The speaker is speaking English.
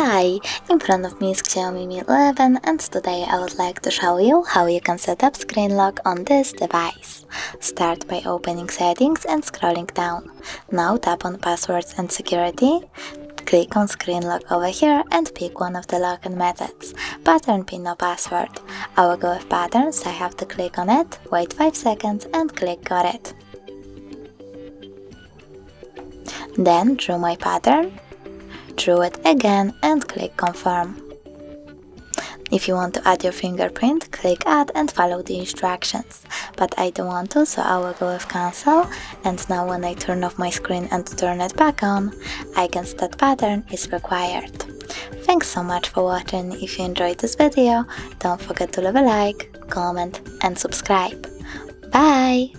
Hi, in front of me is Xiaomi Mi 11 and today I would like to show you how you can set up screen lock on this device. Start by opening settings and scrolling down. Now tap on passwords and security. Click on screen lock over here and pick one of the login methods. Pattern, pin or password. I will go with pattern, so I have to click on it, wait 5 seconds and click got it. Then draw my pattern. Draw it again and click confirm. If you want to add your fingerprint, click add and follow the instructions. But I don't want to, so I will go with cancel. And now when I turn off my screen and turn it back on, I can see that pattern is required. Thanks so much for watching. If you enjoyed this video, don't forget to leave a like, comment and subscribe. Bye!